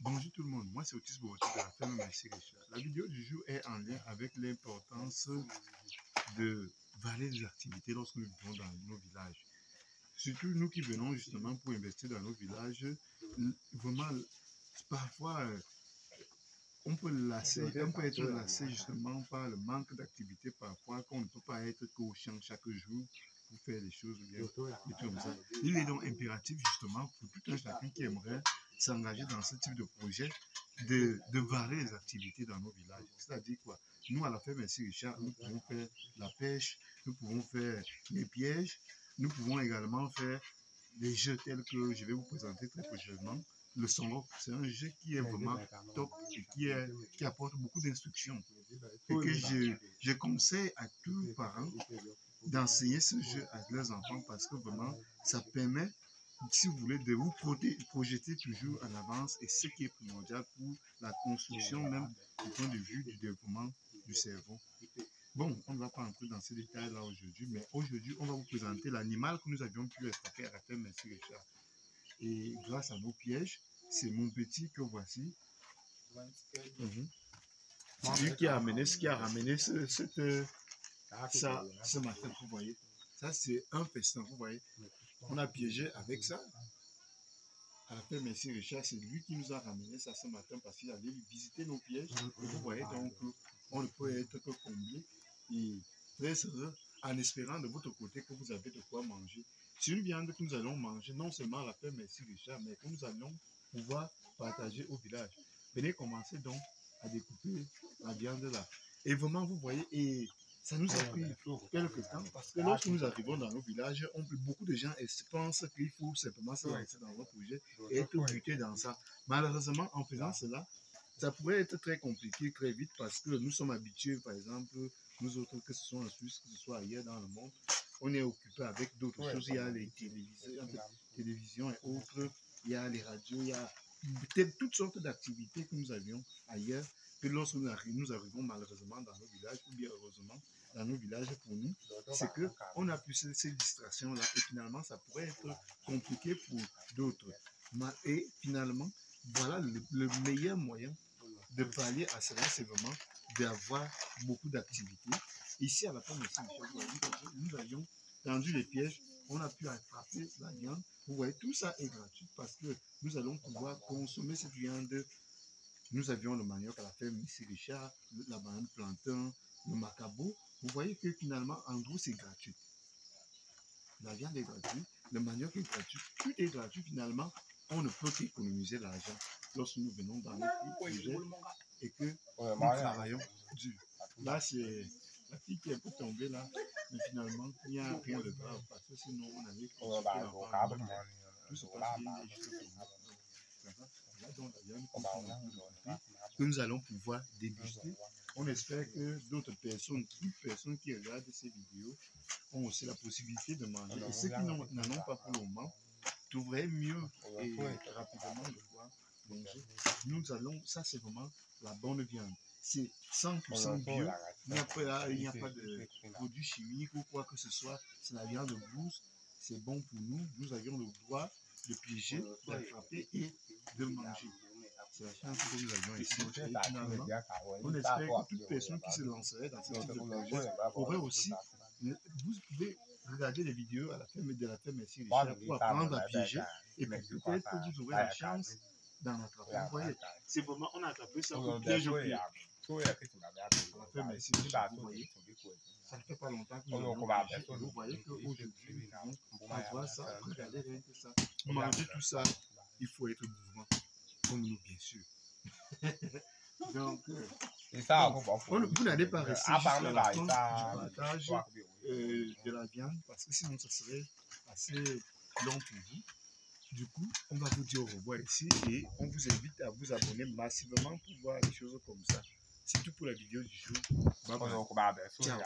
Bonjour tout le monde, moi c'est Otis Borotti de la ferme Merci Richard. La vidéo du jour est en lien avec l'importance de varier les activités lorsque nous vivons dans nos villages. Surtout nous qui venons justement pour investir dans nos villages, vraiment parfois on peut être lassé justement par le manque d'activité parfois, qu'on ne peut pas être qu'au champ chaque jour pour faire des choses bien, des trucs comme ça. Il est donc impératif justement pour tout un chacun qui aimerait s'engager dans ce type de projet de varier les activités dans nos villages. C'est-à-dire quoi? Nous, à la ferme Merci Richard, nous pouvons faire la pêche, nous pouvons faire les pièges, nous pouvons également faire des jeux tels que je vais vous présenter très prochainement. Le Songok, c'est un jeu qui est vraiment top et qui apporte beaucoup d'instructions. Et que je conseille à tous les parents d'enseigner ce jeu à leurs enfants parce que vraiment, ça permet, si vous voulez, de vous projeter toujours en avance et ce qui est primordial pour la construction même du point de vue du développement du cerveau. Bon, on ne va pas entrer dans ces détails-là aujourd'hui, mais aujourd'hui, on va vous présenter l'animal que nous avions pu attraper à la ferme Merci Richard. Et grâce à nos pièges, c'est mon petit que voici. C'est lui qui a ramené ça ce matin, vous voyez. Ça, c'est un festin, vous voyez. On a piégé avec ça. À la ferme Merci Richard, c'est lui qui nous a ramené ça ce matin parce qu'il allait visiter nos pièges. Et vous voyez, donc, on ne peut être que comblé et très heureux en espérant de votre côté que vous avez de quoi manger. C'est une viande que nous allons manger, non seulement à la ferme Merci Richard, mais que nous allons pouvoir partager au village. Venez commencer donc à découper la viande là. Et vraiment, vous voyez, et ça nous a pris quelques temps parce que lorsque nous arrivons dans nos villages, beaucoup de gens pensent qu'il faut simplement se lancer dans un projet et être buté dans ça. Malheureusement, en faisant cela, ça pourrait être très compliqué très vite parce que nous sommes habitués, par exemple, nous autres, que ce soit en Suisse, que ce soit ailleurs dans le monde, on est occupé avec d'autres choses. Il y a les télévisions et autres, il y a les radios, il y a peut-être toutes sortes d'activités que nous avions ailleurs. Que lorsque nous arrivons malheureusement dans nos villages, ou bien heureusement dans nos villages pour nous, c'est qu'on a plus ces distractions-là et finalement ça pourrait être compliqué pour d'autres. Et finalement, voilà le meilleur moyen de pallier à cela, c'est vraiment d'avoir beaucoup d'activités. Ici, à la ferme Merci Richard, nous avions tendu les pièges, on a pu attraper la viande. Vous voyez, tout ça est gratuit parce que nous allons pouvoir consommer cette viande. Nous avions le manioc à la ferme Merci Richard, la banane plantain, le macabo. Vous voyez que finalement, en gros, c'est gratuit. La viande est gratuite, le manioc est gratuit, tout est gratuit finalement. On ne peut qu'économiser l'argent lorsque nous venons dans notre projet et que nous travaillons dur. Là, c'est la fille qui est un peu tombée là, mais finalement, il n'y a rien de grave parce que sinon, on avait consulté l'enfant. Tout se passe bien et juste là, donc, la viande que nous allons pouvoir déguster. On espère que d'autres personnes, toute personne qui regarde ces vidéos, ont aussi la possibilité de manger. Et ceux qui n'en ont pas pour le moment, trouveraient mieux et rapidement de pouvoir manger. Nous allons, ça c'est vraiment la bonne viande. C'est 100% bio, il n'y a pas de produits chimiques ou quoi que ce soit. C'est la viande brousse, c'est bon pour nous. Nous avions le droit de piéger, d'attraper et de manger. C'est la chance que nous avions ici. Et finalement, on espère que toute personne qui se lancerait dans ce type de projet aurait aussi, vous pouvez regarder les vidéos à la ferme Merci Richard pour apprendre à piéger et puis peut-être que vous aurez la chance d'en attraper. Vous voyez, c'est vraiment, on a attrapé ça au piège au pied. À la ferme Merci Richard, vous voyez, ça ne fait pas longtemps que nous avons piégé. Vous voyez qu'aujourd'hui, nous pouvons avoir ça, regardez rien que ça. Manger tout ça, il faut être mouvant, comme nous, bien sûr. Donc, vous n'allez pas rester jusqu'à la fin du partage de la viande parce que sinon ça serait assez long pour vous. Du coup, on va vous dire au revoir ici et on vous invite à vous abonner massivement pour voir des choses comme ça. C'est tout pour la vidéo du jour. Bye bye. Ciao.